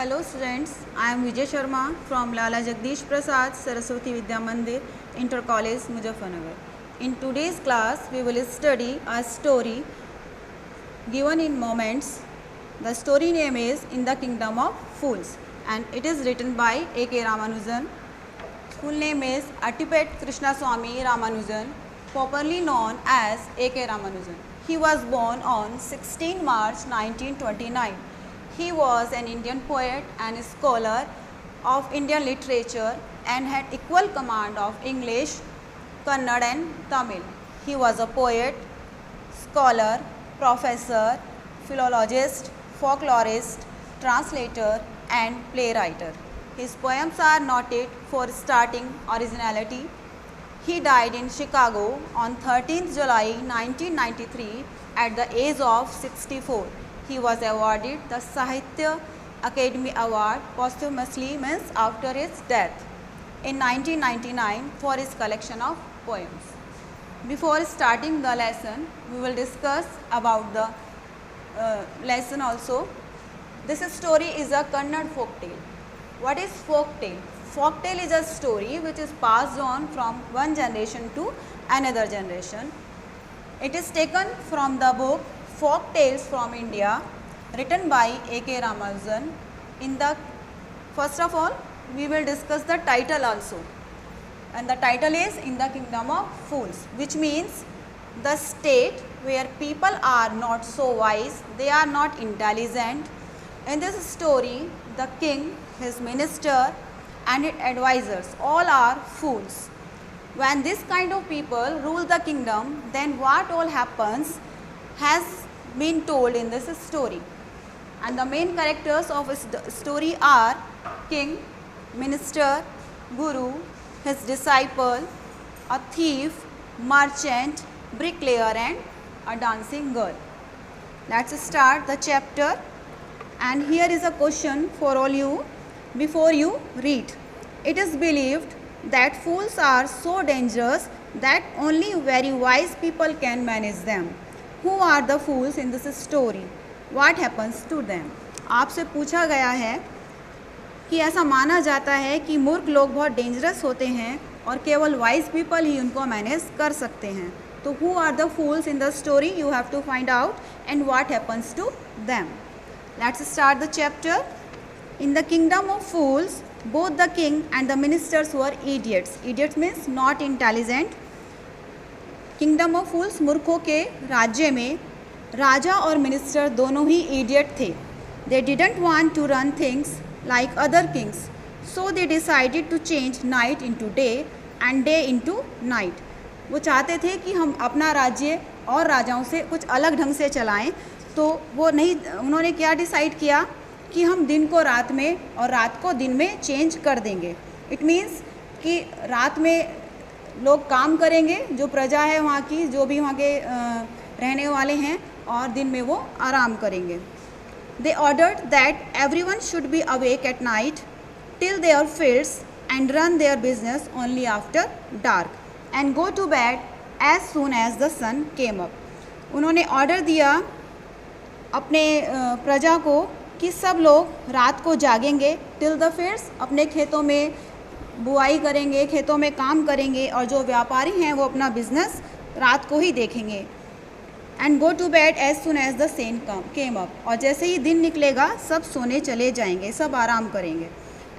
Hello students, I am Vijay Sharma from Lala Jagdish Prasad Saraswati Vidya Mandir, Inter College, Muzaffarnagar. In today's class, we will study a story given in moments. The story name is In the Kingdom of Fools and it is written by A.K. Ramanujan. Full name is Attipet Krishnaswamy Ramanujan, popularly known as A.K. Ramanujan. He was born on 16 March 1929. He was an Indian poet and scholar of Indian literature and had equal command of English, Kannada and Tamil. He was a poet, scholar, professor, philologist, folklorist, translator and playwright. His poems are noted for startling originality. He died in Chicago on 13th July 1993 at the age of 64. He was awarded the Sahitya Academy Award posthumously after his death in 1999 for his collection of poems. Before starting the lesson, we will discuss about the lesson also. This story is a Kannada folk tale. What is folk tale? Folk tale is a story which is passed on from one generation to another generation. It is taken from the book Folk Tales from India, written by A.K. Ramanujan. First of all, we will discuss the title also. And the title is In the Kingdom of Fools, which means the state where people are not so wise, they are not intelligent. In this story, the king, his minister and his advisors all are fools. When this kind of people rule the kingdom, then what all happens has been told in this story. And the main characters of this story are king, minister, guru, his disciple, a thief, merchant, bricklayer and a dancing girl. Let's start the chapter. And here is a question for all you before you read. It is believed that fools are so dangerous that only very wise people can manage them. Who are the fools in this story? What happens to them? आपसे पूछा गया है कि ऐसा माना जाता है कि मूर्ख लोग बहुत डेंजरस होते हैं और केवल वाइज पीपल ही उनको मैनेज कर सकते हैं. तो who are the fools in the story? You have to find out and what happens to them. Let's start the chapter. In the kingdom of fools, both the king and the ministers were idiots. Idiots means not intelligent. Kingdom of fools, मूर्खों के राज्य में राजा और minister दोनों ही idiot थे. They didn't want to run things like other kings, so they decided to change night into day and day into night. वो चाहते थे कि हम अपना राज्य और राजाओं से कुछ अलग ढंग से चलाएं, तो वो नहीं, उन्होंने क्या डिसाइड किया कि हम दिन को रात में और रात को दिन में चेंज कर देंगे. इट मीन्स कि रात में लोग काम करेंगे, जो प्रजा है वहाँ की, जो भी वहाँ के रहने वाले हैं, और दिन में वो आराम करेंगे. They ordered that everyone should be awake at night till their fields and run their business only after dark and go to bed as soon as the sun came up. उन्होंने ऑर्डर दिया अपने प्रजा को कि सब लोग रात को जागेंगे, टिल द फील्ड्स, अपने खेतों में बुआई करेंगे, खेतों में काम करेंगे, और जो व्यापारी हैं वो अपना बिजनेस रात को ही देखेंगे. And go to bed as soon as the sun came up, और जैसे ही दिन निकलेगा सब सोने चले जाएंगे, सब आराम करेंगे.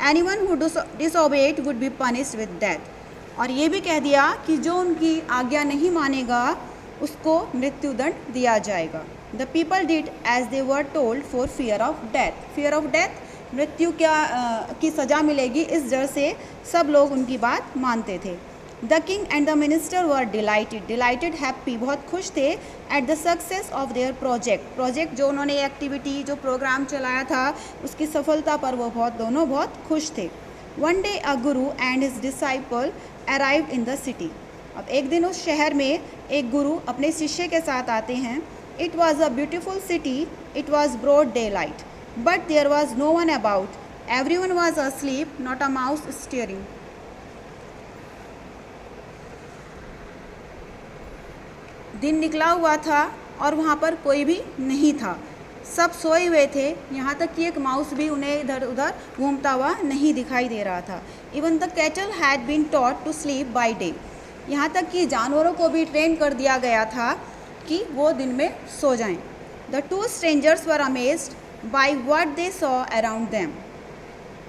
Anyone who disobeyed would be punished with death. और ये भी कह दिया कि जो उनकी आज्ञा नहीं मानेगा उसको मृत्युदंड दिया जाएगा. The people did as they were told for fear of death. Fear of death, मृत्यु की सज़ा मिलेगी, इस डर से सब लोग उनकी बात मानते थे. The king and the minister were dilated happy, बहुत खुश थे at the success of their project, जो उन्होंने एक्टिविटी, जो प्रोग्राम चलाया था, उसकी सफलता पर वो दोनों बहुत खुश थे. One day a Guru and his disciple arrived in the city. अब एक दिन उस शहर में एक गुरु अपने शिष्य के साथ आते हैं. It was a beautiful city, it was broad day light, but there was no one about. Everyone was asleep, not a mouse stirring. दिन निकला हुआ था और वहाँ पर कोई भी नहीं था. सब सोए हुए थे, यहाँ तक कि एक माउस भी उन्हें इधर उधर घूमता हुआ नहीं दिखाई दे रहा था। Even the cattle had been taught to sleep by day, यहाँ तक कि जानवरों को भी ट्रेन कर दिया गया था कि वो दिन में सो जाएं। The two strangers were amazed by what they saw around them,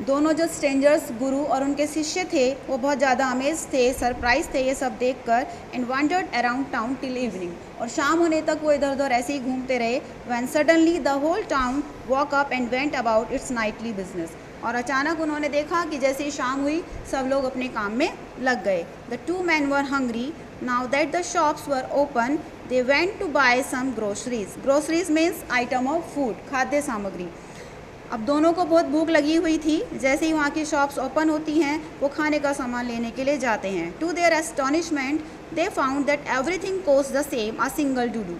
दोनों जो स्ट्रेंजर्स गुरु और उनके शिष्य थे वो बहुत ज़्यादा अमेज थे, सरप्राइज थे ये सब देखकर। And wandered around town till evening, और शाम होने तक वो इधर उधर ऐसे ही घूमते रहे। When suddenly the whole town woke up and went about its nightly business, और अचानक उन्होंने देखा कि जैसे ही शाम हुई सब लोग अपने काम में लग गए। The two man were hungry now that the shops were open, they went to buy some groceries, groceries means item of food, खाद्य सामग्री। अब दोनों को बहुत भूख लगी हुई थी, जैसे ही वहाँ की शॉप्स ओपन होती हैं वो खाने का सामान लेने के लिए जाते हैं। To their astonishment they found that everything cost the same, a single duddu.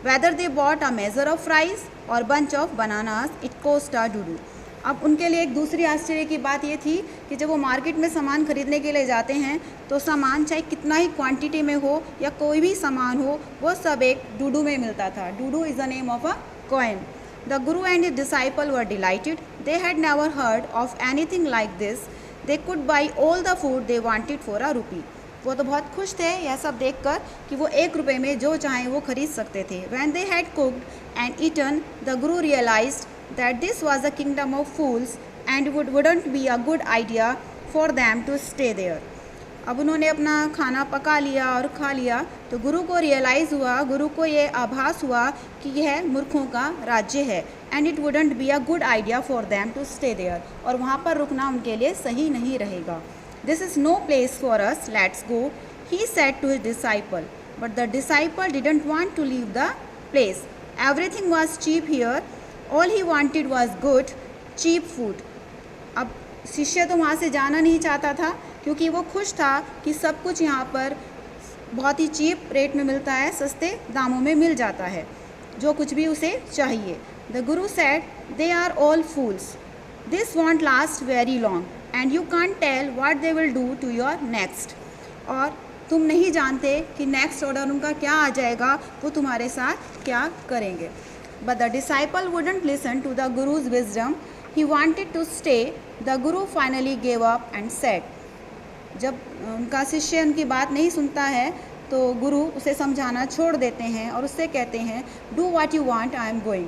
Whether they bought a measure of rice और bunch of bananas, it cost a duddu. अब उनके लिए एक दूसरी आश्चर्य की बात ये थी कि जब वो मार्केट में सामान खरीदने के लिए जाते हैं तो सामान चाहे कितना ही क्वांटिटी में हो या कोई भी सामान हो वो सब एक डूडू में मिलता था। Duddu is the name of a coin. The Guru and his disciple were delighted. They had never heard of anything like this. They could buy all the food they wanted for a rupee. वो तो बहुत खुश थे यह सब देखकर कि वो 1 रुपये में जो चाहें वो खरीद सकते थे। When they had cooked and eaten, the Guru realized that this was a kingdom of fools and wouldn't be a good idea for them to stay there. अब उन्होंने अपना खाना पका लिया और खा लिया तो गुरु को रियलाइज़ हुआ, गुरु को ये आभास हुआ कि यह मूर्खों का राज्य है। And it wouldn't be a good idea for them to stay there, और वहाँ पर रुकना उनके लिए सही नहीं रहेगा। This is no place for us, let's go, he said to his disciple. But the disciple didn't want to leave the place, everything was cheap here, all he wanted was good cheap food. अब शिष्य तो वहाँ से जाना नहीं चाहता था क्योंकि वो खुश था कि सब कुछ यहाँ पर बहुत ही चीप रेट में मिलता है, सस्ते दामों में मिल जाता है जो कुछ भी उसे चाहिए। The guru said they are all fools, this won't last very long and you can't tell what they will do to your next, और तुम नहीं जानते कि नेक्स्ट ऑर्डर उनका क्या आ जाएगा, वो तुम्हारे साथ क्या करेंगे। But the disciple wouldn't listen to the guru's wisdom, he wanted to stay. The guru finally gave up and said, जब उनका शिष्य उनकी बात नहीं सुनता है तो गुरु उसे समझाना छोड़ देते हैं और उससे कहते हैं do what you want, I am going,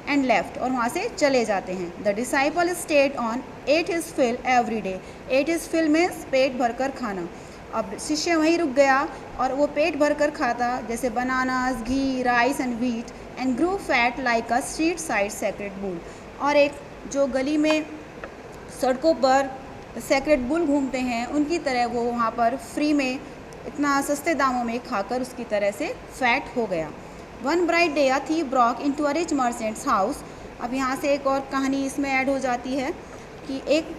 and left, और वहाँ से चले जाते हैं। The disciple stayed on, at his fill every day. At his fill means पेट भरकर खाना। अब शिष्य वहीं रुक गया और वो पेट भरकर खाता, जैसे bananas, ghee, rice and wheat, and Guru fat like a street side sacred bull. और एक जो गली में सड़कों पर सेक्रेड बुल घूमते हैं उनकी तरह वो वहाँ पर फ्री में इतना सस्ते दामों में खाकर उसकी तरह से फैट हो गया। One bright day a thief Brock into a rich merchants house. अब यहाँ से एक और कहानी इसमें ऐड हो जाती है कि एक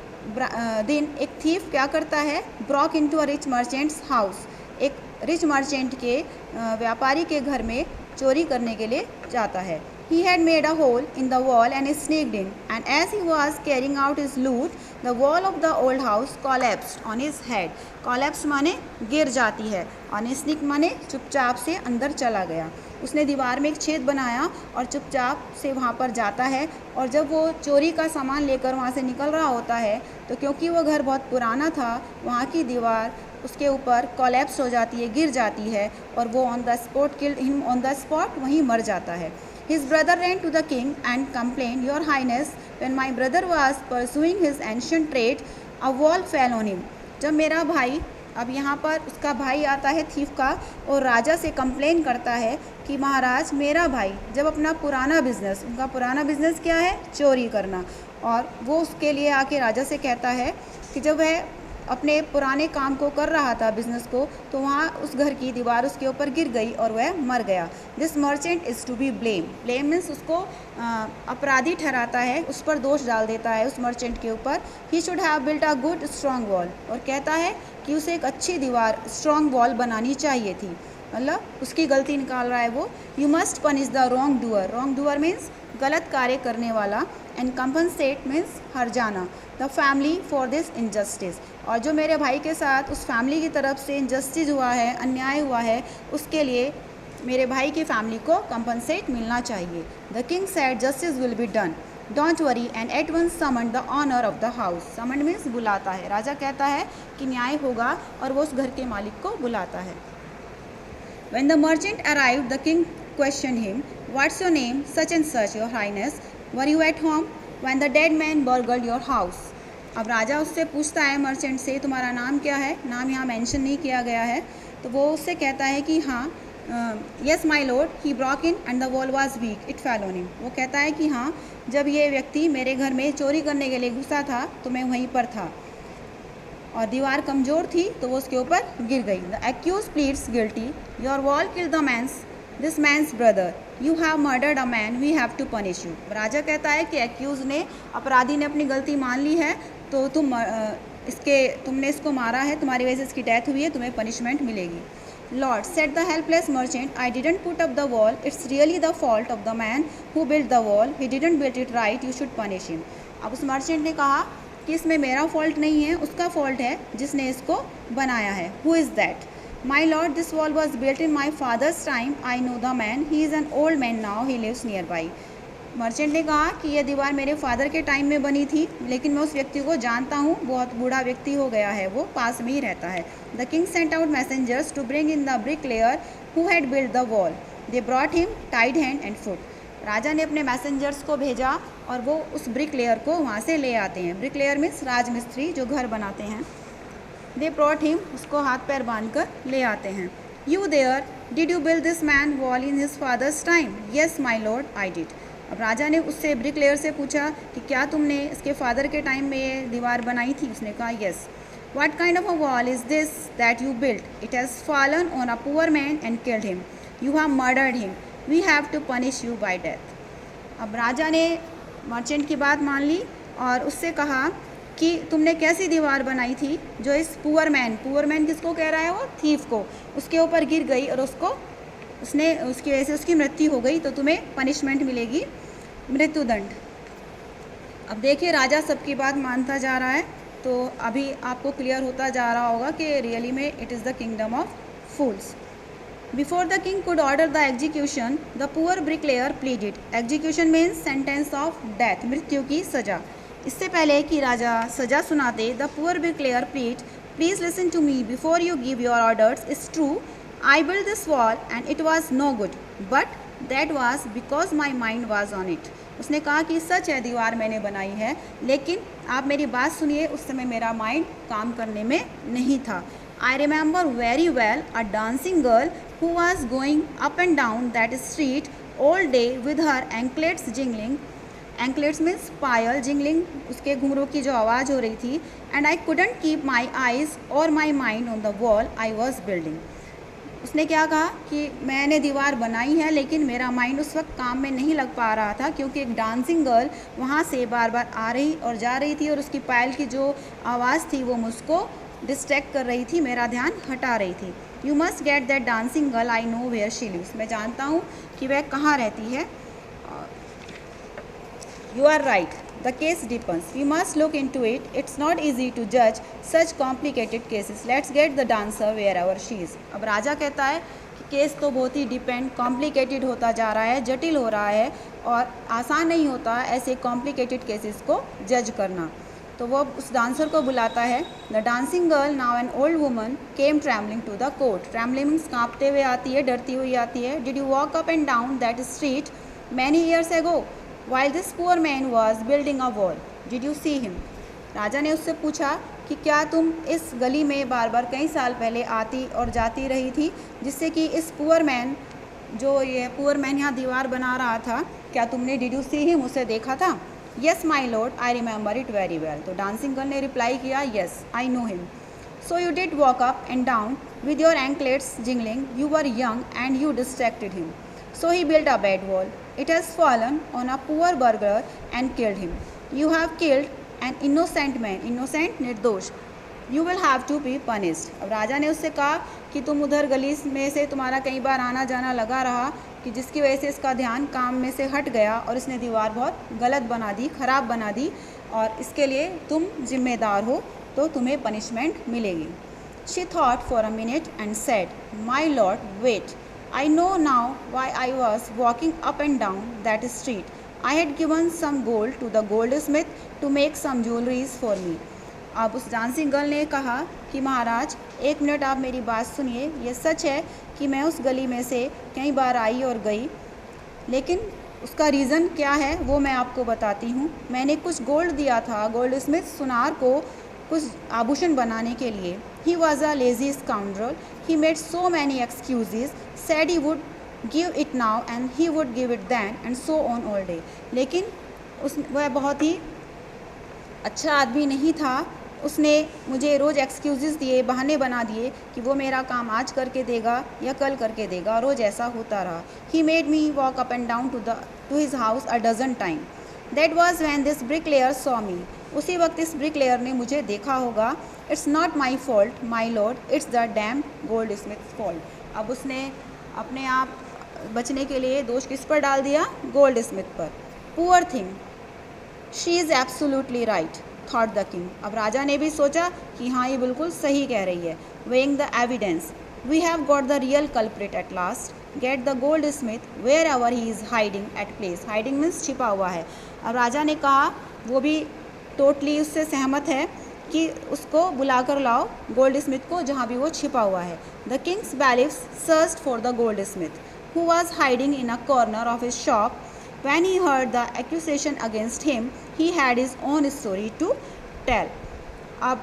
दिन एक थीफ क्या करता है, Brock into a rich merchants house, एक रिच मर्चेंट के व्यापारी के घर में चोरी करने के लिए जाता है। He had made a hole in the wall and sneaked in, and as he was carrying out his loot, the wall of the old house collapsed on his head. Collapse माने गिर जाती है, और sneak माने चुपचाप से अंदर चला गया। उसने दीवार में एक छेद बनाया और चुपचाप से वहाँ पर जाता है, और जब वो चोरी का सामान लेकर वहाँ से निकल रहा होता है तो क्योंकि वो घर बहुत पुराना था, वहाँ की दीवार उसके ऊपर कोलैप्स हो जाती है, गिर जाती है, और वो on the spot killed him on the spot, वहीं मर जाता है। His brother ran to the king and complained, Your Highness, when my brother was pursuing his ancient trade, a wall fell on him. जब मेरा भाई, अब यहाँ पर उसका भाई आता है थीफ का, और राजा से कंप्लेन करता है कि महाराज मेरा भाई जब अपना पुराना बिजनेस, उनका पुराना बिजनेस क्या है, चोरी करना, और वो उसके लिए आके राजा से कहता है कि जब वह अपने पुराने काम को कर रहा था बिजनेस को, तो वहाँ उस घर की दीवार उसके ऊपर गिर गई और वह मर गया। This merchant is to be blame. Blame means उसको अपराधी ठहराता है, उस पर दोष डाल देता है उस मर्चेंट के ऊपर। He should have built a good strong wall, और कहता है कि उसे एक अच्छी दीवार, स्ट्रॉन्ग वॉल बनानी चाहिए थी, मतलब उसकी गलती निकाल रहा है वो। You must punish the wrong doer. Wrong doer means गलत कार्य करने वाला, एंड कंपनसेट मीन्स हर्जाना the family for this injustice. और जो मेरे भाई के साथ उस फैमिली की तरफ से इनजस्टिस हुआ है, अन्याय हुआ है, उसके लिए मेरे भाई की फैमिली को कंपनसेट मिलना चाहिए। The king said justice will be done, don't worry, and at once summon the owner of the house. Summon means बुलाता है। राजा कहता है कि न्याय होगा और वो उस घर के मालिक को बुलाता है। When the merchant arrived, the king questioned him, "What's your name?" "Such and such, your highness." "Were you at home when the dead man burgled your house?" अब राजा उससे पूछता है मर्चेंट से, तुम्हारा नाम क्या है? नाम यहाँ मेंशन नहीं किया गया है। तो वो उससे कहता है कि हाँ, yes my lord, he broke in and the wall was weak, it fell on him. वो कहता है कि हाँ, जब ये व्यक्ति मेरे घर में चोरी करने के लिए घुसा था तो मैं वहीं पर था और दीवार कमज़ोर थी तो वो उसके ऊपर गिर गई। The accused pleads guilty, your wall kill the this man's brother, you have murdered a man, we have to punish you. राजा कहता है कि एक्यूज ने, अपराधी ने अपनी गलती मान ली है, तो तुमने इसको मारा है, तुम्हारी वजह से इसकी डेथ हुई है, तुम्हें पनिशमेंट मिलेगी। Lord said the helpless merchant, I didn't put up the wall, it's really the fault of the man who build the wall, he didn't build it right, you should punish him. अब उस merchant ने कहा कि इसमें मेरा fault नहीं है, उसका फॉल्ट है जिसने इसको बनाया है। Who is that? My lord, this wall was built in my father's time, I know the man, he is an old man now, he lives near by. Merchant ने कहा कि यह दीवार मेरे फादर के टाइम में बनी थी, लेकिन मैं उस व्यक्ति को जानता हूँ, बहुत बूढ़ा व्यक्ति हो गया है, वो पास में ही रहता है। The king sent out messengers to bring in the bricklayer who had built the wall, they brought him tied hand and foot. राजा ने अपने मैसेंजर्स को भेजा और वो उस ब्रिक लेयर को वहाँ से ले आते हैं। ब्रिक लेयर मीन्स राजमिस्त्री जो घर बनाते हैं। दे ब्रॉट हिम, उसको हाथ पैर बांध कर ले आते हैं। You there, did you build this man wall in his father's time? Yes my lord, I did. अब राजा ने उससे, ब्रिक लेयर से पूछा कि क्या तुमने इसके फादर के टाइम में ये दीवार बनाई थी? उसने कहा yes. What kind of a wall is this that you built? It has fallen on a poor man and killed him, you have murdered him, we have to punish you by death. अब राजा ने merchant की बात मान ली और उससे कहा कि तुमने कैसी दीवार बनाई थी जो इस पुअर मैन किसको कह रहा है? वो थीफ को, उसके ऊपर गिर गई और उसकी वजह से उसकी मृत्यु हो गई, तो तुम्हें पनिशमेंट मिलेगी, मृत्युदंड। अब देखिए राजा सबकी बात मानता जा रहा है, तो अभी आपको क्लियर होता जा रहा होगा कि रियली में it is the kingdom of fools. Before the king could order the execution, the poor bricklayer pleaded. Execution means sentence of death, मृत्यु की सजा। इससे पहले कि राजा सजा सुनाते, the poor bricklayer pleaded, please listen to me before you give your orders. It's true, I built this wall and it was no good, but that was because my mind was on it. उसने कहा कि सच है, दीवार मैंने बनाई है, लेकिन आप मेरी बात सुनिए, उस समय मेरा माइंड काम करने में नहीं था। I remember very well a dancing girl who was going up and down that street all day with her anklets jingling. Anklets means Payal, jingling उसके घुंघरू की जो आवाज़ हो रही थी। And I couldn't keep my eyes or my mind on the wall I was building. उसने क्या कहा कि मैंने दीवार बनाई है, लेकिन मेरा माइंड उस वक्त काम में नहीं लग पा रहा था, क्योंकि एक डांसिंग गर्ल वहाँ से बार बार आ रही और जा रही थी और उसकी पायल की जो आवाज़ थी वो मुझको डिस्ट्रैक्ट कर रही थी, मेरा ध्यान हटा रही थी। You must get that dancing girl, I know where she lives. मैं जानता हूँ कि वह कहाँ रहती है। You are right, the case depends, we must look into it, it's not easy to जज such complicated cases, let's get the dancer wherever she is. अब राजा कहता है कि केस तो बहुत ही डिपेंड, कॉम्प्लिकेटेड होता जा रहा है, जटिल हो रहा है और आसान नहीं होता ऐसे कॉम्प्लिकेटेड केसेस को जज करना। तो वो उस डांसर को बुलाता है। The dancing girl, now an old woman, came trembling to the court. Trembling means काँपते हुए आती है, डरती हुई आती है। Did you walk up and down that street many years ago while this poor man was building a wall, did you see him? राजा ने उससे पूछा कि क्या तुम इस गली में बार बार कई साल पहले आती और जाती रही थी, जिससे कि इस पुअर मैन यहाँ दीवार बना रहा था, क्या तुमने डिड यू सी हिम, उसे देखा था? Yes my lord, I remember it very well. तो डांसिंग गर्ल ने रिप्लाई किया, yes I know him. So you did walk up and down with your anklets jingling, you were young and you distracted him, so he built a bad wall, it has fallen on a poor burglar and killed him, you have killed an innocent man, innocent निर्दोष, you will have to be punished। अब राजा ने उससे कहा कि तुम उधर गली में से तुम्हारा कई बार आना जाना लगा रहा, कि जिसकी वजह से इसका ध्यान काम में से हट गया और इसने दीवार बहुत गलत बना दी, ख़राब बना दी, और इसके लिए तुम जिम्मेदार हो, तो तुम्हें पनिशमेंट मिलेगी। She thought for a minute and said, My lord, wait, I know now why I was walking up and down that street. I had given some gold to the goldsmith to make some jewelries for me. अब उस dancing girl ने कहा कि महाराज एक minute आप मेरी बात सुनिए, ये सच है कि मैं उस गली में से कई बार आई और गई, लेकिन उसका रीज़न क्या है वो मैं आपको बताती हूँ। मैंने कुछ गोल्ड दिया था गोल्ड स्मिथ सुनार को कुछ आभूषण बनाने के लिए। He was a lazy scoundrel, he made so many excuses, said he would give it now and he would give it then and so on all day. लेकिन वह बहुत ही अच्छा आदमी नहीं था। उसने मुझे रोज़ एक्सक्यूज़ेस दिए, बहाने बना दिए कि वो मेरा काम आज करके देगा या कल करके देगा, रोज़ ऐसा होता रहा। He made me walk up and down to his house a dozen time. That was when this bricklayer saw me. उसी वक्त इस ब्रिकलेयर ने मुझे देखा होगा। It's not my fault my lord, it's the damn goldsmith fault. अब उसने अपने आप बचने के लिए दोष किस पर डाल दिया? गोल्ड स्मिथ पर। Poor thing, she is absolutely right, thought the king. अब राजा ने भी सोचा कि हाँ ये बिल्कुल सही कह रही है। Weighing the evidence, we have got the real culprit at last, get the goldsmith wherever he is hiding at place. Hiding means छिपा हुआ है। अब राजा ने कहा, वो भी टोटली उससे सहमत है कि उसको बुला कर लाओ गोल्ड स्मिथ को जहाँ भी वो छिपा हुआ है। The king's bailiffs searched for the goldsmith who was hiding in a corner of his shop. When he heard the accusation against him, he had his own story to tell. अब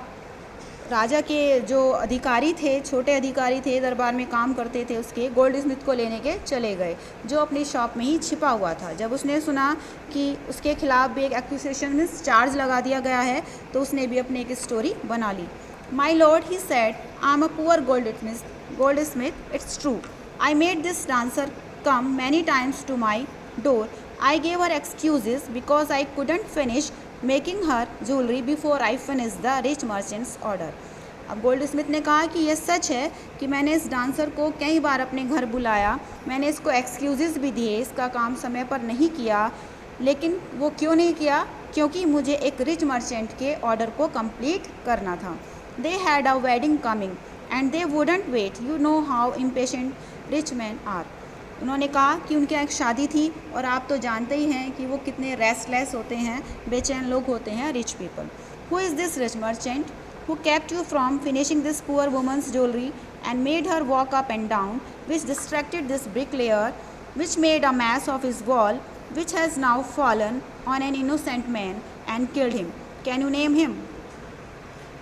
राजा के जो अधिकारी थे, छोटे अधिकारी थे, दरबार में काम करते थे, उसके गोल्ड स्मिथ को लेने के चले गए, जो अपनी शॉप में ही छिपा हुआ था। जब उसने सुना कि उसके खिलाफ भी एक एक्यूसेशन में चार्ज लगा दिया गया है, तो उसने भी अपनी एक स्टोरी बना ली। My lord, he said, I am a poor goldsmith, it's true. I made this dancer come many times to my door. I gave her excuses because I couldn't finish making her jewelry before I finished the rich merchant's order. अब gold Smith ने कहा कि यह सच है कि मैंने इस dancer को कई बार अपने घर बुलाया, मैंने इसको एक्सक्यूज़ेस भी दिए, इसका काम समय पर नहीं किया। लेकिन वो क्यों नहीं किया? क्योंकि मुझे एक रिच मर्चेंट के ऑर्डर को कंप्लीट करना था। They had a wedding coming and they wouldn't wait, you know how impatient rich man are. उन्होंने कहा कि उनके यहाँ एक शादी थी और आप तो जानते ही हैं कि वो कितने रेस्टलेस होते हैं, बेचैन लोग होते हैं rich people. Who is this rich merchant who kept you from finishing this poor woman's jewellery and made her walk up and down, which distracted this bricklayer, which made a mess of his wall, which has now fallen on an innocent man and killed him, can you name him.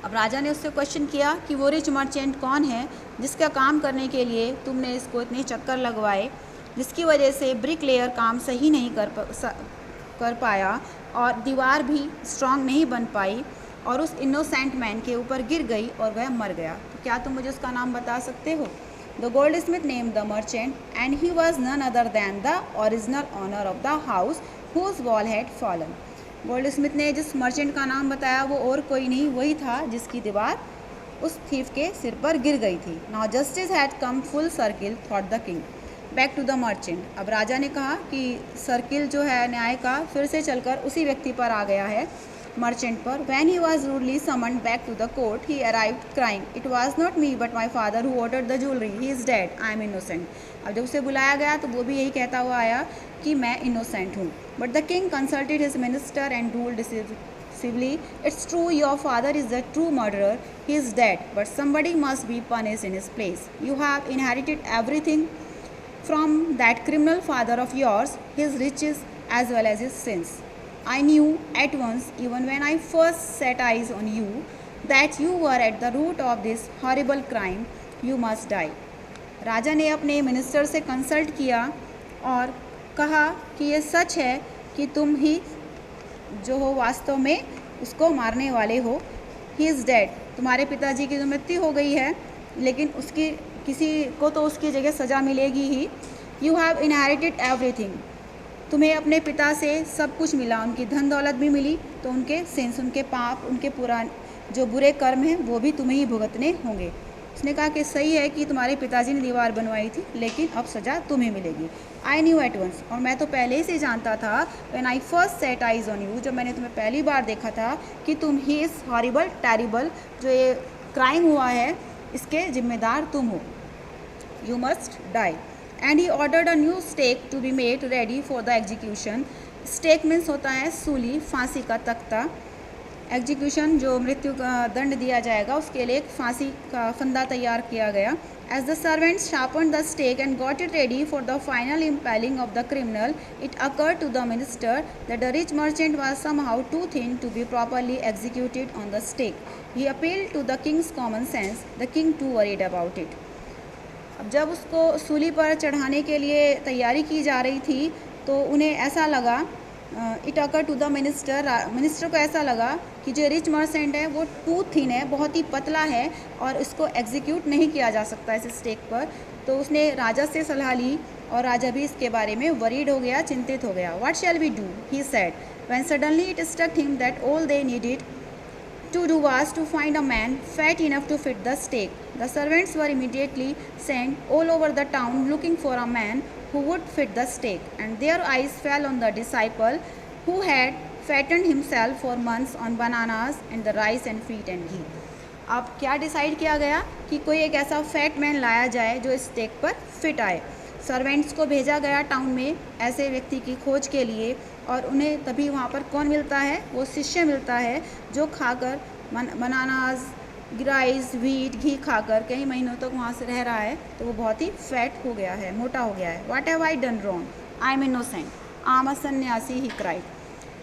अब राजा ने उससे question किया कि वो rich merchant कौन है जिसका काम करने के लिए तुमने इसको इतने चक्कर लगवाए, जिसकी वजह से ब्रिक लेयर काम सही नहीं कर पाया और दीवार भी स्ट्रांग नहीं बन पाई और उस इनोसेंट मैन के ऊपर गिर गई और वह मर गया। तो क्या तुम मुझे उसका नाम बता सकते हो? The goldsmith name the merchant and he was none other than the original owner of the house whose wall had fallen. Goldsmith ने जिस मर्चेंट का नाम बताया वो और कोई नहीं, वही था जिसकी दीवार उस थीफ के सिर पर गिर गई थी। Now justice had come full circle, thought the king, back to the merchant. अब राजा ने कहा कि सर्किल जो है न्याय का फिर से चलकर उसी व्यक्ति पर आ गया है, मर्चेंट पर। Then he was rudely summoned back to the court he arrived crying, it was not me but my father who ordered the jewellery, he is dead, I am innocent. अब जब उसे बुलाया गया तो वो भी यही कहता हुआ आया कि मैं इनोसेंट हूँ। But the king consulted his minister and ruled decisively, it's true your father is the true murderer, he is dead, but somebody must be punished in his place. You have inherited everything from that criminal father of yours, his riches as well as his sins. I knew at once, even when I first set eyes on you, that you were at the root of this horrible crime. You must die. राजा ने अपने minister से consult किया और कहा कि ये सच है कि तुम ही जो हो वास्तव में उसको मारने वाले हो। He is dead. तुम्हारे पिताजी की जो मृत्यु हो गई है, लेकिन उसकी किसी को तो उसकी जगह सज़ा मिलेगी ही। यू हैव इनहेरिटेड एवरीथिंग, तुम्हें अपने पिता से सब कुछ मिला, उनकी धन दौलत भी मिली, तो उनके सिंस, उनके पाप, उनके पुराने जो बुरे कर्म हैं वो भी तुम्हें ही भुगतने होंगे। उसने कहा कि सही है कि तुम्हारे पिताजी ने दीवार बनवाई थी, लेकिन अब सज़ा तुम्हें मिलेगी। आई न्यू एट वंस, और मैं तो पहले ही से जानता था, when I first set eyes on you, जब मैंने तुम्हें पहली बार देखा था, कि तुम ही इज़ हॉरिबल टेरिबल, जो ये क्राइम हुआ है इसके जिम्मेदार तुम हो। You must die and he ordered a new stake to be made ready for the execution. Stake means होता है सूली, फांसी का तख्ता। एग्जीक्यूशन जो मृत्यु का दंड दिया जाएगा उसके लिए एक फांसी का फंदा तैयार किया गया। As the servants sharpened the stake and got it ready for the final impaling of the criminal, it occurred to the minister that the rich merchant was somehow too thin to be properly executed on the stake. He appealed to the king's common sense. The king too worried about it. अब जब उसको सूली पर चढ़ाने के लिए तैयारी की जा रही थी तो उन्हें ऐसा लगा, it occur to the minister को ऐसा लगा कि जो रिच मर्चेंट है वो टू थिन है, बहुत ही पतला है और इसको एग्जीक्यूट नहीं किया जा सकता इस स्टेक पर। तो उसने राजा से सलाह ली और राजा भी इसके बारे में वरीड हो गया, चिंतित हो गया। What shall we do, he said, when suddenly it struck him that all they needed to do was to find a man fat enough to fit the stake. The servants were immediately sent all over the town looking for a man who would fit the stake, and their eyes fell on the disciple who had fattened himself for months on bananas and the rice and feet and ghee. अब क्या decide किया गया कि कोई एक ऐसा fat man लाया जाए जो इस स्टेक पर फिट आए। सर्वेंट्स को भेजा गया टाउन में ऐसे व्यक्ति की खोज के लिए, और उन्हें तभी वहाँ पर कौन मिलता है, वो शिष्य मिलता है जो खाकर बनानाज, राइस, व्हीट, घी खाकर कई महीनों तक वहाँ से रह रहा है, तो वो बहुत ही फैट हो गया है, मोटा हो गया है। What have I done wrong, I am innocent, I am अ सन्यासी, ही क्राइड।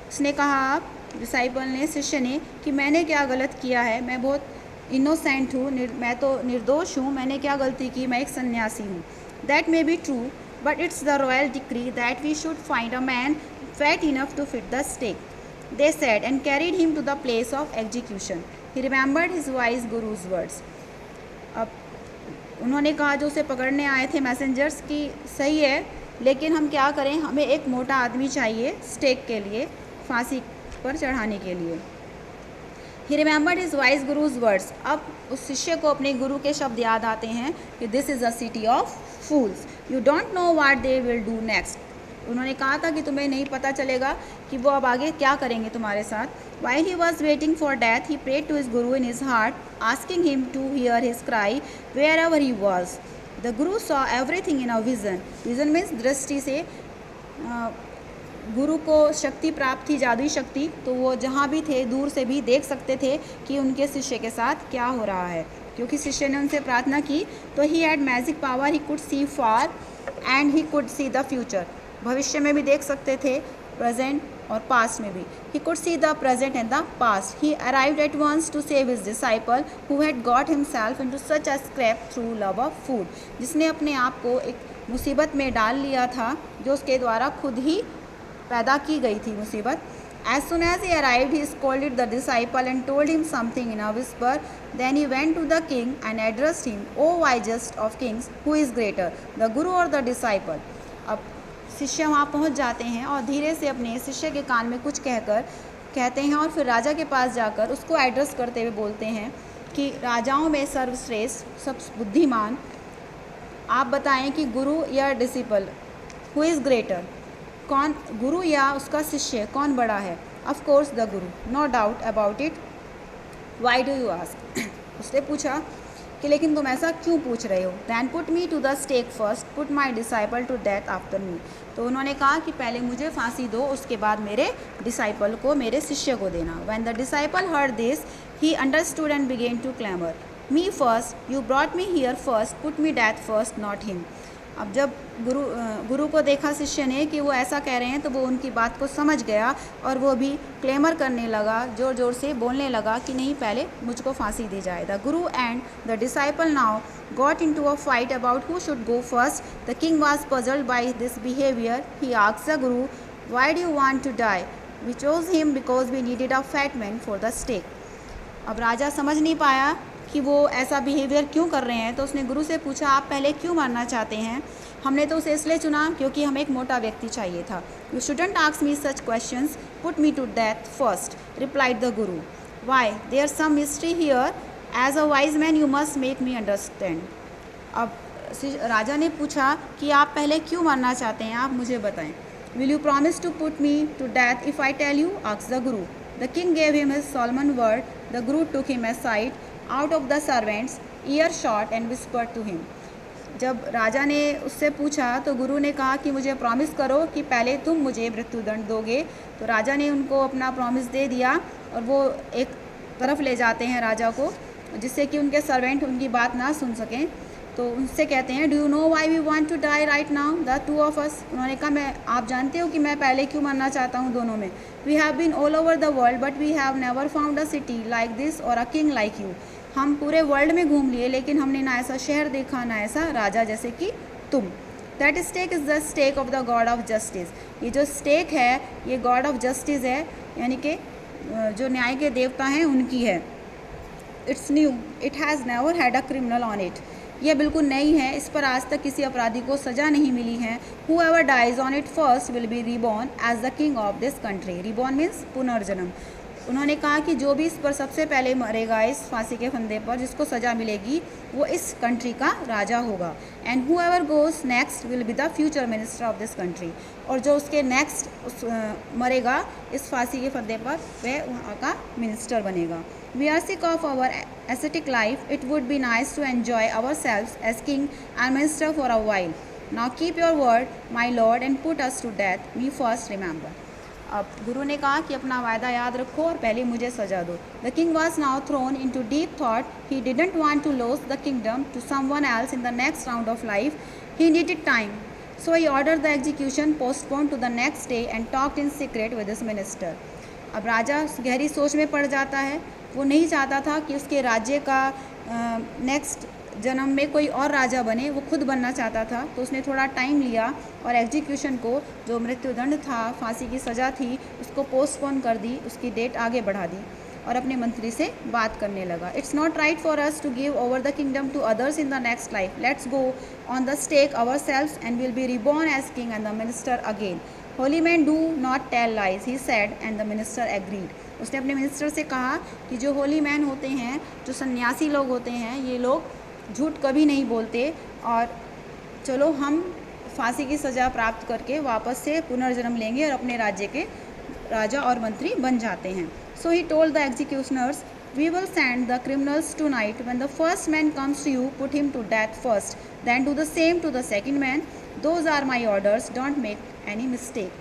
उसने कहा, डिसाइपल ने, शिष्य ने, कि मैंने क्या गलत किया है, मैं बहुत इनोसेंट हूँ, मैं तो निर्दोष हूँ, मैंने क्या गलती की, मैं एक सन्यासी हूँ। That may be true, but it's the royal decree that we should find a man fat enough to fit the stake, they said, and carried him to the place of execution. He remembered his wise guru's words. अब उन्होंने कहा जो उसे पकड़ने आए थे messengers की, सही है, लेकिन हम क्या करें, हमें एक मोटा आदमी चाहिए स्टेक के लिए, फांसी पर चढ़ाने के लिए। He remembered his wise guru's words. अब उस शिष्य को अपने गुरु के शब्द याद आते हैं कि this is a city of fools. You don't know what they will do next. उन्होंने कहा था कि तुम्हें नहीं पता चलेगा कि वो अब आगे क्या करेंगे तुम्हारे साथ। While he was waiting for death, he prayed to his guru in his heart, asking him to hear his cry wherever he was. The guru saw everything in a vision. Vision means दृष्टि से गुरु को शक्ति प्राप्त थी, जादुई शक्ति, तो वो जहाँ भी थे दूर से भी देख सकते थे कि उनके शिष्य के साथ क्या हो रहा है। क्योंकि शिष्य ने उनसे प्रार्थना की तो he had magic power, he could see far and he could see the future. भविष्य में भी देख सकते थे, प्रेजेंट और पास्ट में भी। He could see the present and the past. He arrived at once to save his disciple who had got himself into such a scrape through love of food. जिसने अपने आप को एक मुसीबत में डाल लिया था जो उसके द्वारा खुद ही पैदा की गई थी मुसीबत। As soon as he arrived, he scolded the disciple and told him something in a whisper. Then he went to the king and addressed him, O wisest of kings, who is greater, the guru or the disciple? अब शिष्य वहाँ पहुँच जाते हैं और धीरे से अपने शिष्य के कान में कुछ कहते हैं और फिर राजा के पास जाकर उसको एड्रेस करते हुए बोलते हैं कि राजाओं में सर्वश्रेष्ठ, सब बुद्धिमान, आप बताएं कि गुरु या डिसिपल, हु इज़ ग्रेटर, कौन, गुरु या उसका शिष्य कौन बड़ा है? Of course the guru, no doubt about it, why do you ask? उसने पूछा कि लेकिन तुम ऐसा क्यों पूछ रहे हो? Then put me to the stake first, put my disciple to death after me. तो उन्होंने कहा कि पहले मुझे फांसी दो, उसके बाद मेरे डिसाइपल को, मेरे शिष्य को देना। When the disciple heard this, he understood and began to clamour, me first, you brought me here first, put me death first, not him. अब जब गुरु को देखा शिष्य ने कि वो ऐसा कह रहे हैं, तो वो उनकी बात को समझ गया और वो भी क्लेमर करने लगा, ज़ोर ज़ोर से बोलने लगा कि नहीं, पहले मुझको फांसी दी जाए। The Guru and the disciple now got into a fight about who should go first. The king was puzzled by this behaviour. He asked the guru, why do you want to die? We chose him because we needed a fat man for the stake. अब राजा समझ नहीं पाया कि वो ऐसा behaviour क्यों कर रहे हैं, तो उसने गुरु से पूछा, आप पहले क्यों मरना चाहते हैं? हमने तो उसे इसलिए चुना क्योंकि हमें एक मोटा व्यक्ति चाहिए था। You shouldn't ask me such questions, put me to death first, replied the guru. Why, there some mystery here, as a wise man you must make me understand. अब राजा ने पूछा कि आप पहले क्यों मरना चाहते हैं, आप मुझे बताएं। Will you promise to put me to death if I tell you? Asked the guru. The king gave him his solemn word. The guru took him aside out of the servants' earshot and whispered to him. जब राजा ने उससे पूछा तो गुरु ने कहा कि मुझे promise करो कि पहले तुम मुझे मृत्युदंड दोगे। तो राजा ने उनको अपना प्रॉमिस दे दिया और वो एक तरफ ले जाते हैं राजा को, जिससे कि उनके सर्वेंट उनकी बात ना सुन सकें। तो उनसे कहते हैं, do you know why we want to die right now the two of us. उन्होंने कहा, मैं आप जानते हो कि मैं पहले क्यों मरना चाहता हूँ दोनों में। We have been all over the world but we have never found a city like this और अ किंग लाइक यू। हम पूरे वर्ल्ड में घूम लिए लेकिन हमने ना ऐसा शहर देखा ना ऐसा राजा जैसे कि तुम। That stake is the stake of the god of justice. ये जो स्टेक है ये गॉड ऑफ जस्टिस है, यानी कि जो न्याय के देवता हैं उनकी है। It's new, it has never had a criminal on it. यह बिल्कुल नई है, इस पर आज तक किसी अपराधी को सज़ा नहीं मिली है। Whoever dies on it first will be reborn as the king of this country. Reborn means पुनर्जन्म। उन्होंने कहा कि जो भी इस पर सबसे पहले मरेगा इस फांसी के फंदे पर, जिसको सज़ा मिलेगी, वो इस कंट्री का राजा होगा। And who ever goes next will be the future minister of this country. और जो उसके नेक्स्ट मरेगा इस फांसी के फंदे पर, वह वहाँ का मिनिस्टर बनेगा। We are sick of our ascetic life. It would be nice to enjoy ourselves as king and minister for a while. Now keep your word, my lord, and put us to death. Me first remember. अब गुरु ने कहा कि अपना वायदा याद रखो और पहले मुझे सजा दो। The king was now thrown into deep thought. He didn't want to lose the kingdom to someone else in the next round of life. He needed time. So he ordered the execution postponed to the next day and talked in secret with his minister. अब राजा गहरी सोच में पड़ जाता है। वो नहीं चाहता था कि उसके राज्य का नेक्स्ट जन्म में कोई और राजा बने, वो खुद बनना चाहता था। तो उसने थोड़ा टाइम लिया और एग्जीक्यूशन को, जो मृत्युदंड था, फांसी की सज़ा थी, उसको पोस्टपोन कर दी, उसकी डेट आगे बढ़ा दी और अपने मंत्री से बात करने लगा। It's not right for us to give over the kingdom to others in the next life. Let's go on the stake ourselves and will be reborn as king and the minister again. Holy man do not tell lies, he said, and the minister agreed. उसने अपने minister से कहा कि जो Holi man होते हैं, जो सन्यासी लोग होते हैं, ये लोग झूठ कभी नहीं बोलते और चलो हम फांसी की सज़ा प्राप्त करके वापस से पुनर्जन्म लेंगे और अपने राज्य के राजा और मंत्री बन जाते हैं। So he told the executioners, we will send the criminals tonight. When the first man comes to you, put him to death first, then do the same to the second man. Those are my orders, don't make any mistake.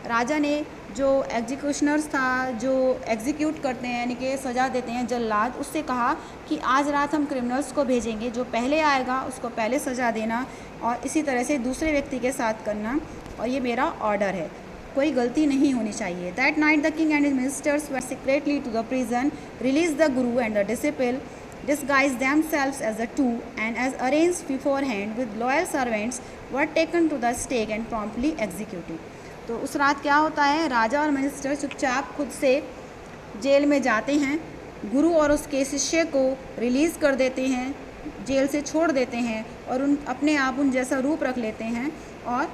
राजा ने जो एग्जीक्यूशनर्स था, जो execute करते हैं यानी कि सज़ा देते हैं जल्लाद, उससे कहा कि आज रात हम क्रिमिनल्स को भेजेंगे, जो पहले आएगा उसको पहले सज़ा देना और इसी तरह से दूसरे व्यक्ति के साथ करना, और ये मेरा ऑर्डर है, कोई गलती नहीं होनी चाहिए। That night the king and his ministers were secretly to the prison, release the Guru and the disciple, disguised themselves as the two, and as arranged beforehand with loyal servants, were taken to the stake and promptly executed. तो उस रात क्या होता है, राजा और minister चुपचाप खुद से जेल में जाते हैं, गुरु और उसके शिष्य को रिलीज़ कर देते हैं, जेल से छोड़ देते हैं और उन अपने आप उन जैसा रूप रख लेते हैं और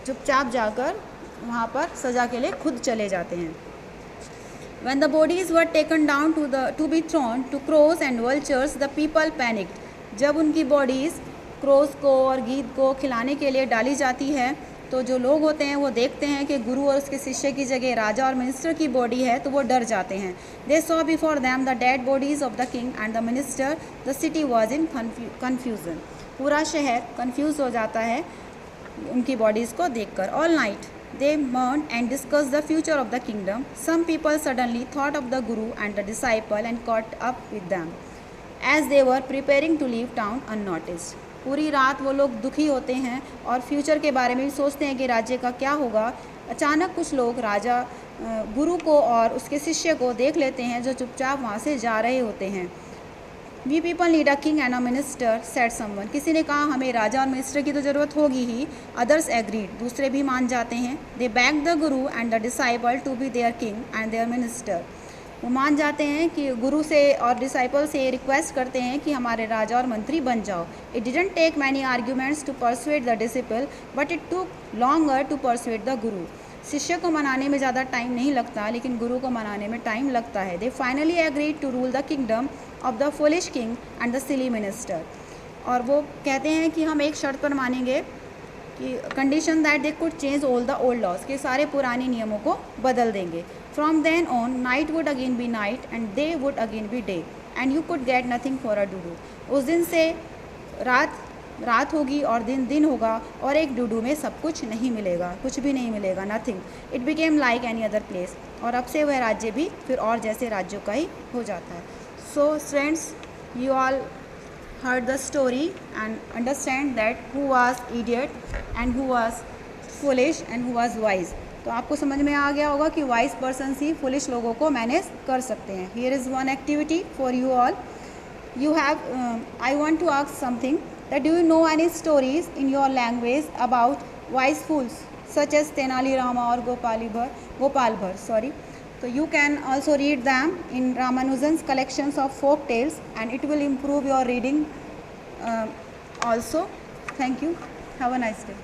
चुपचाप जाकर वहाँ पर सज़ा के लिए खुद चले जाते हैं। When the bodies were taken down to be thrown to crows and vultures, the people panicked. जब उनकी बॉडीज़ क्रोस को और गीद को खिलाने के लिए डाली जाती है तो जो लोग होते हैं वो देखते हैं कि गुरु और उसके शिष्य की जगह राजा और मिनिस्टर की बॉडी है, तो वो डर जाते हैं। They saw before them the dead bodies of the king and the minister. The city was in confusion. पूरा शहर कंफ्यूज हो जाता है उनकी बॉडीज़ को देखकर। All night they mourned and discussed the future of the kingdom. Some people suddenly thought of the guru and the disciple and caught up with them as they were preparing to leave town unnoticed. पूरी रात वो लोग दुखी होते हैं और future के बारे में भी सोचते हैं कि राज्य का क्या होगा। अचानक कुछ लोग राजा गुरु को और उसके शिष्य को देख लेते हैं जो चुपचाप वहाँ से जा रहे होते हैं। We people need a king and a minister, said someone. किसी ने कहा हमें राजा और मिनिस्टर की तो ज़रूरत होगी ही। अदर्स एग्रीड, दूसरे भी मान जाते हैं। They beg the Guru and the disciple to be their king and their minister. वो मान जाते हैं कि गुरु से और डिसाइपल से रिक्वेस्ट करते हैं कि हमारे राजा और मंत्री बन जाओ। It didn't take many arguments to persuade the disciple but it took longer to persuade the guru. शिष्य को मनाने में ज़्यादा टाइम नहीं लगता लेकिन गुरु को मनाने में टाइम लगता है। They finally agreed to rule the kingdom of the foolish king and the silly minister. और वो कहते हैं कि हम एक शर्त पर मानेंगे कि condition that they could change all the old laws, के सारे पुराने नियमों को बदल देंगे। From then on night would again be night and day would again be day and you could get nothing for a do. उस दिन से रात होगी और दिन होगा, और एक डूडू में सब कुछ नहीं मिलेगा, कुछ भी नहीं मिलेगा, nothing. It became like any other place, और अब से वह राज्य भी फिर और जैसे राज्यों का ही हो जाता है। So friends, you all heard the story and understand that who was idiot and who was foolish and who was wise। तो आपको समझ में आ गया होगा कि वाइज पर्सन ही फुलिश लोगों को मैनेज कर सकते हैं। Here is one activity for you all. You have I want to ask something, that do you know any stories in your language about wise fools such as Tenali Rama or Gopal Bhar, sorry. So you can also read them in Ramanujan's collections of folk tales, and it will improve your reading also. Thank you. Have a nice day.